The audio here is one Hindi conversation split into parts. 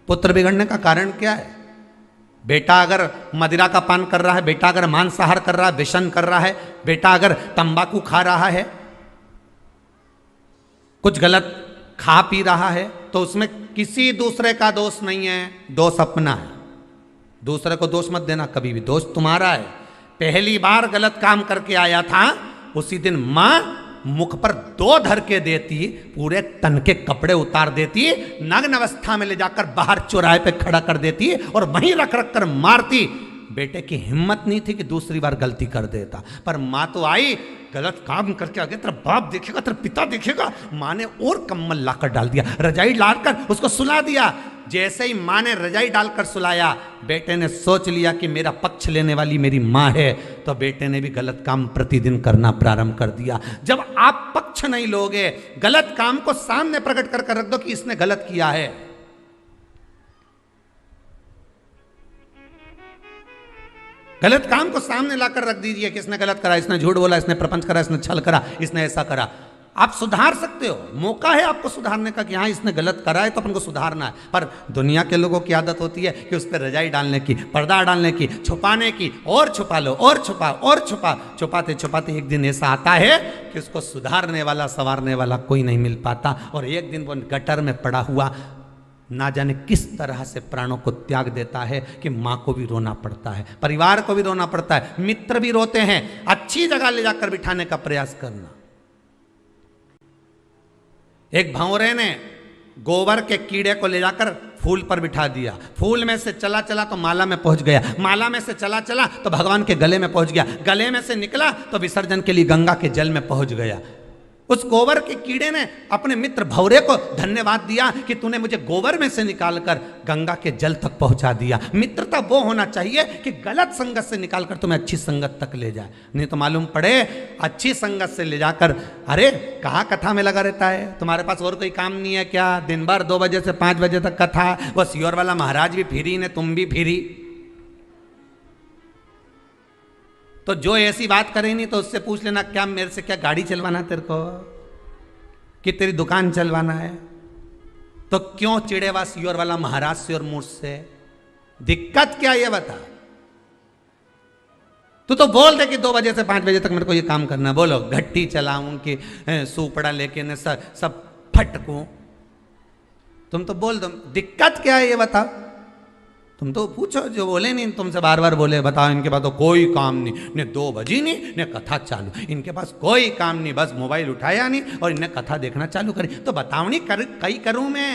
पुत्र बिगड़ने का कारण क्या है? बेटा अगर मदिरा का पान कर रहा है, बेटा अगर मांसाहार कर रहा है, व्यसन कर रहा है, बेटा अगर तंबाकू खा रहा है, कुछ गलत खा पी रहा है, तो उसमें किसी दूसरे का दोष नहीं है, दोष अपना है। दूसरे को दोष मत देना कभी भी, दोष तुम्हारा है। पहली बार गलत काम करके आया था, उसी दिन मां मुख पर 2 धर के देती, पूरे तन के कपड़े उतार देती, नग्न अवस्था में ले जाकर बाहर चौराहे पे खड़ा कर देती और वहीं रख रख कर मारती। बेटे की हिम्मत नहीं थी कि दूसरी बार गलती कर देता, पर मां तो आई, गलत काम करके आ गया, तेरा बाप देखेगा, तेरा पिता देखेगा। मां ने और कम्बल लाकर डाल दिया, रजाई डालकर उसको सुला दिया। जैसे ही मां ने रजाई डालकर सुलाया, बेटे ने सोच लिया कि मेरा पक्ष लेने वाली मेरी मां है, तो बेटे ने भी गलत काम प्रतिदिन करना प्रारंभ कर दिया। जब आप पक्ष नहीं लोगे, गलत काम को सामने प्रकट कर रख दो कि इसने गलत किया है, गलत काम को सामने लाकर रख दीजिए कि इसने गलत करा, इसने झूठ बोला, इसने प्रपंच करा, इसने छल करा, इसने ऐसा करा। आप सुधार सकते हो, मौका है आपको सुधारने का कि हाँ इसने गलत करा है तो अपन को सुधारना है। पर दुनिया के लोगों की आदत होती है कि उस पर रजाई डालने की, पर्दा डालने की, छुपाने की, और छुपा लो, और छुपा, और छुपा, छुपाते छुपाते एक दिन ऐसा आता है कि उसको सुधारने वाला, संवारने वाला कोई नहीं मिल पाता, और एक दिन वो गटर में पड़ा हुआ ना जाने किस तरह से प्राणों को त्याग देता है कि माँ को भी रोना पड़ता है, परिवार को भी रोना पड़ता है, मित्र भी रोते हैं। अच्छी जगह ले जाकर बिठाने का प्रयास करना। एक भंवरे ने गोबर के कीड़े को ले जाकर फूल पर बिठा दिया, फूल में से चला चला तो माला में पहुंच गया, माला में से चला चला तो भगवान के गले में पहुंच गया, गले में से निकला तो विसर्जन के लिए गंगा के जल में पहुंच गया। उस गोबर के कीड़े ने अपने मित्र भंवरे को धन्यवाद दिया कि तूने मुझे गोबर में से निकालकर गंगा के जल तक पहुंचा दिया। मित्रता वो होना चाहिए कि गलत संगत से निकालकर तुम्हें अच्छी संगत तक ले जाए, नहीं तो मालूम पड़े अच्छी संगत से ले जाकर, अरे कहाँ कथा में लगा रहता है, तुम्हारे पास और कोई काम नहीं है क्या? दिन भर 2 बजे से 5 बजे तक कथा, वो सियोर वाला महाराज भी फ्री ने, तुम भी फ्री। तो जो ऐसी बात करे नहीं तो उससे पूछ लेना, क्या मेरे से क्या गाड़ी चलवाना तेरे को, कि तेरी दुकान चलवाना है? तो क्यों चिड़ेवा सियोर वाला महाराज से और मुझसे? दिक्कत क्या ये बता। तू तो बोल दे कि 2 बजे से 5 बजे तक मेरे को ये काम करना, बोलो घट्टी चलाऊं कि सूपड़ा लेके न सब फटकूं, तुम तो बोल दो। दिक्कत क्या है ये बताओ। तुम तो पूछो, जो बोले नहीं तुमसे बार बार बोले, बताओ इनके पास तो कोई काम नहीं, ने 2 बजी नहीं ने कथा चालू, इनके पास कोई काम नहीं, बस मोबाइल उठाया नहीं और इन्हें कथा देखना चालू करी। तो बताओ नहीं कई करूं मैं,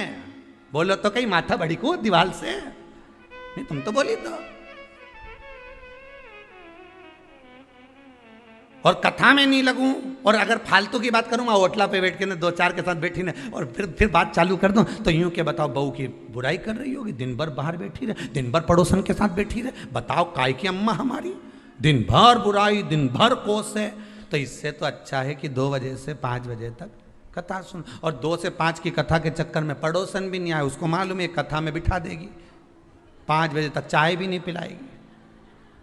बोलो तो कहीं माथा भड़कू दीवार से, नहीं तुम तो बोली तो। और कथा में नहीं लगूं, और अगर फालतू की बात करूंगा होटला पे बैठ के ना 2-4 के साथ बैठी ना, और फिर बात चालू कर दूं, तो यूं के बताओ बहू की बुराई कर रही होगी, दिन भर बाहर बैठी रहे, दिन भर पड़ोसन के साथ बैठी रहे, बताओ काय की अम्मा हमारी, दिन भर बुराई, दिन भर कोस है। तो इससे तो अच्छा है कि 2 बजे से 5 बजे तक कथा सुन, और 2 से 5 की कथा के चक्कर में पड़ोसन भी नहीं आए, उसको मालूम है कथा में बिठा देगी, 5 बजे तक चाय भी नहीं पिलाएगी,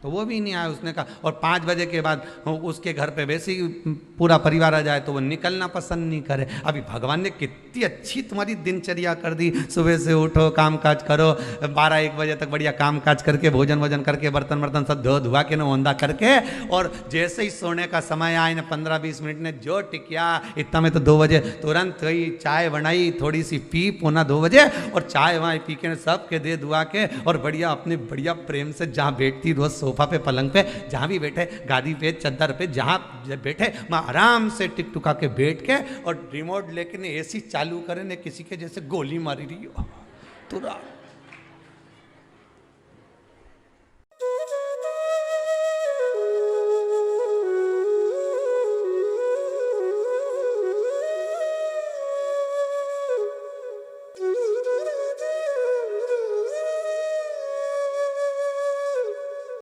तो वो भी नहीं आया। उसने कहा, और 5 बजे के बाद उसके घर पे वैसे ही पूरा परिवार आ जाए तो वो निकलना पसंद नहीं करे। अभी भगवान ने कितनी अच्छी तुम्हारी दिनचर्या कर दी, सुबह से उठो, काम काज करो, 12-1 बजे तक बढ़िया काम काज करके, भोजन वोजन करके, बर्तन वर्तन सब धो धुआ के न ओंधा करके, और जैसे ही सोने का समय आए न 15-20 मिनट ने जो टिकिया, इतना में तो 2 बजे तुरंत गई, चाय बनाई, थोड़ी सी पी, 1:45 बजे, और चाय वाय पी के सबके दे दुआ के, और बढ़िया अपने बढ़िया प्रेम से जहाँ बैठती रोज सोफा पे, पलंग पे, जहां भी बैठे, गादी पे, चद्दर पे, जहां बैठे, मैं आराम से टिक टुका के बैठ के, और रिमोट लेके ने एसी चालू करे ने किसी के जैसे गोली मारी रही हो तुरंत।